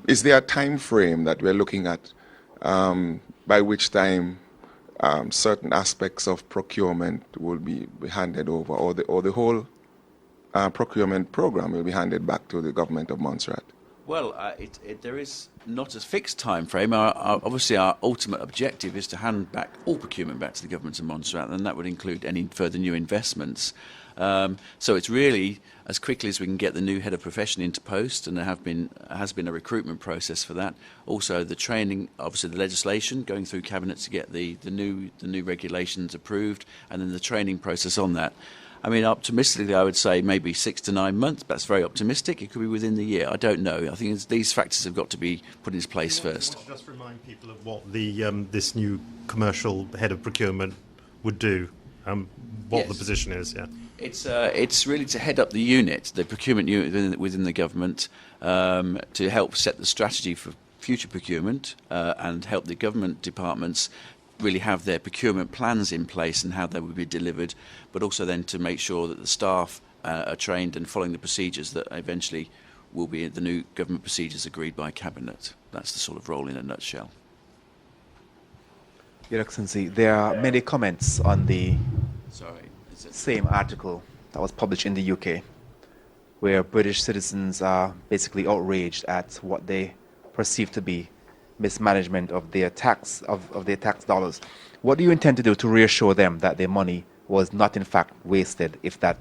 is there a time frame that we're looking at by which time certain aspects of procurement will be handed over, or the whole procurement program will be handed back to the government of Montserrat? Well, there is not a fixed time frame. Obviously, our ultimate objective is to hand back all procurement back to the government of Montserrat, and that would include any further new investments. So it's really as quickly as we can get the new head of profession into post, and there has been a recruitment process for that. Also, the training, obviously the legislation going through cabinet to get the new regulations approved, and then the training process on that. I mean, optimistically, I would say maybe 6 to 9 months. That's very optimistic. It could be within the year. I don't know. I think these factors have got to be put into place first. Just remind people of what this new commercial head of procurement would do, what the position is. Yeah, it's really to head up the unit, the procurement unit within the government, to help set the strategy for future procurement and help the government departments really have their procurement plans in place and how they will be delivered, but also then to make sure that the staff are trained and following the procedures that eventually will be the new government procedures agreed by Cabinet. That's the sort of role in a nutshell. Your Excellency, there are many comments on the same article that was published in the UK, where British citizens are basically outraged at what they perceive to be mismanagement of their tax dollars. What do you intend to do to reassure them that their money was not in fact wasted, if that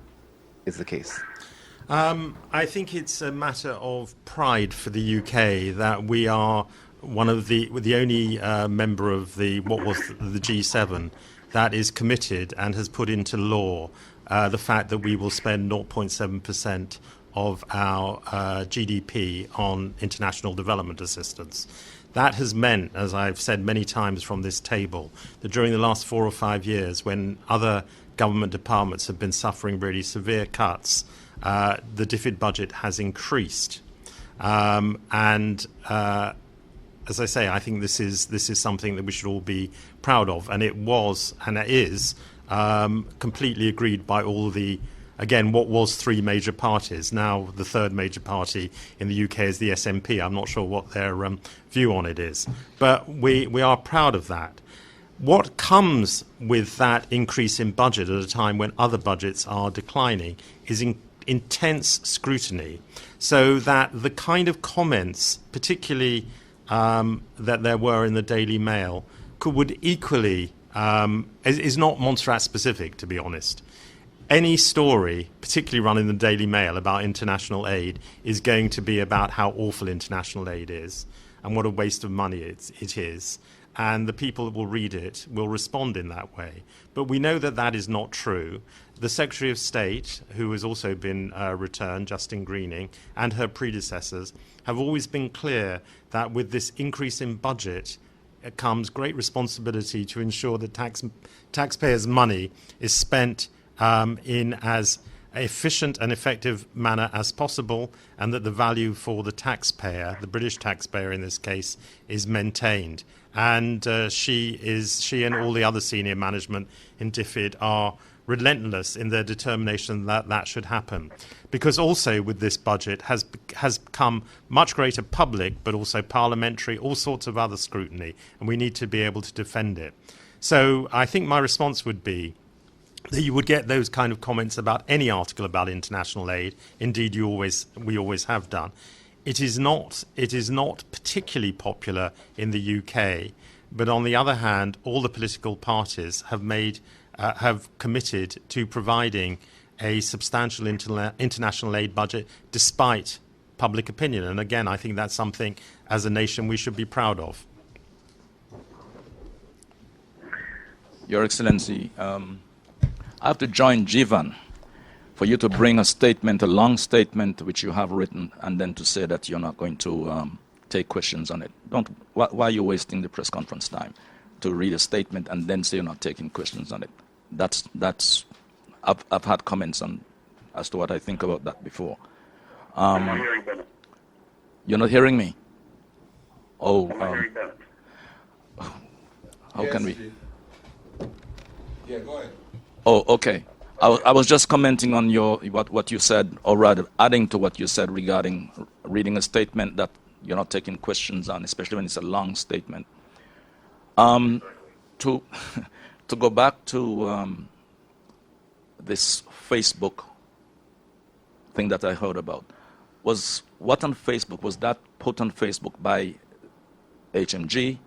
is the case? I think it's a matter of pride for the UK that we are one of the only member of the G7 that is committed and has put into law the fact that we will spend 0.7% of our GDP on international development assistance. That has meant, as I've said many times from this table, that during the last 4 or 5 years, when other government departments have been suffering really severe cuts, the DFID budget has increased. As I say, I think this is something that we should all be proud of, and it was and it is completely agreed by all the, again, what was 3 major parties. Now the third major party in the UK is the SNP. I'm not sure what their view on it is, but we are proud of that. What comes with that increase in budget at a time when other budgets are declining is intense scrutiny, so that the kind of comments, particularly that there were in the Daily Mail, would equally, is not Montserrat specific, to be honest. Any story, particularly run in the Daily Mail about international aid, is going to be about how awful international aid is and what a waste of money it is. And the people that will read it will respond in that way. But we know that that is not true. The Secretary of State, who has also been returned, Justine Greening, and her predecessors have always been clear that with this increase in budget comes great responsibility to ensure that taxpayers' money is spent in as efficient and effective manner as possible, and that the value for the taxpayer, the British taxpayer in this case, is maintained. And she and all the other senior management in DFID are relentless in their determination that that should happen. Because also with this budget has come much greater public, but also parliamentary, all sorts of other scrutiny, and we need to be able to defend it. So I think my response would be that you would get those kind of comments about any article about international aid. Indeed, we always have done. It is not particularly popular in the UK, but on the other hand, all the political parties have committed to providing a substantial international aid budget despite public opinion. And again, I think that's something as a nation we should be proud of. Your Excellency, I have to join Jivan for you to bring a statement, a long statement which you have written, and then to say that you're not going to take questions on it. Why are you wasting the press conference time to read a statement and then say you're not taking questions on it? I've had comments as to what I think about that before. I'm not hearing Bennette. You're not hearing me? Oh, I'm not hearing Bennette. How can we? Yeah, go ahead. Oh, okay. I was just commenting on what you said, or rather adding to what you said regarding reading a statement that You're not taking questions on, especially when it's a long statement. To to go back to this Facebook thing that I heard about, was what on Facebook, was that put on Facebook by HMG,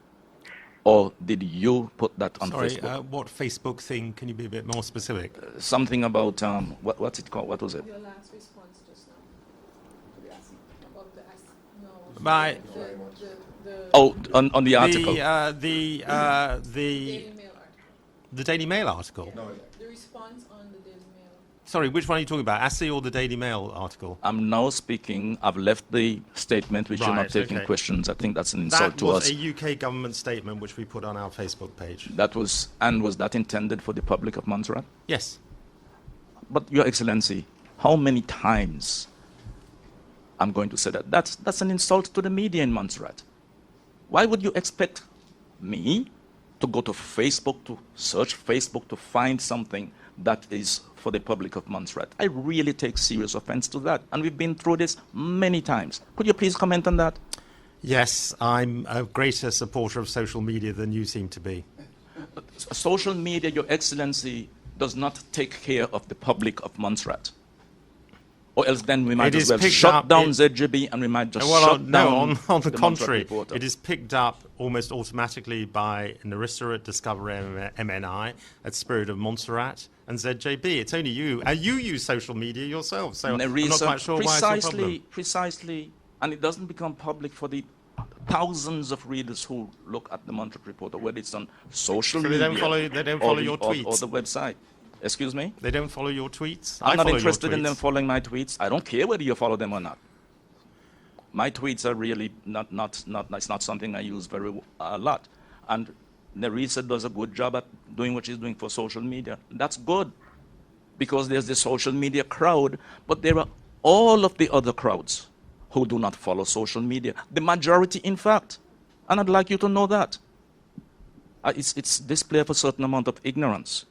or did you put that on Facebook? Sorry, what Facebook thing? Can you be a bit more specific? Something about, what's it called? What was it? Your last response just now. About the no. By Oh, on the article. Daily Mail article. The Daily Mail article? No, The response on the Daily Mail. Sorry, which one are you talking about? ASSI or the Daily Mail article? I'm now speaking. I've left the statement, which you're not Right, taking okay. questions. I think that's an insult That to was us. a UK government statement which we put on our Facebook page. That was, and was that intended for the public of Montserrat? Yes. But Your Excellency, how many times I'm going to say that? That's an insult to the media in Montserrat. Why would you expect me to go to Facebook, to search Facebook, to find something that is for the public of Montserrat? I really take serious offense to that. And we've been through this many times. Could you please comment on that? Yes, I'm a greater supporter of social media than you seem to be. Social media, Your Excellency, does not take care of the public of Montserrat. Or else then we might It as is well picked shut up- down it- ZGB and we might just Well, shut no, down on the Montserrat contrary, Reporter. it is picked up almost automatically by Narissa at Discover MNI, at Spirit of Montserrat, and ZJB. It's only you. You use social media yourself, so I'm not Nerissa, quite sure why it's a problem. Precisely, and it doesn't become public for the thousands of readers who look at the Montserrat Reporter, whether it's on social So media they don't or follow the- your or tweets? the website. Excuse me? They don't follow your tweets? I'm I not follow your interested in them tweets. following my tweets. I don't care whether you follow them or not. My tweets are really it's not something I use a lot. And Nerissa does a good job at doing what she's doing for social media. That's good, because there's the social media crowd, but there are all of the other crowds who do not follow social media. The majority, in fact. And I'd like you to know that. It's display of a certain amount of ignorance.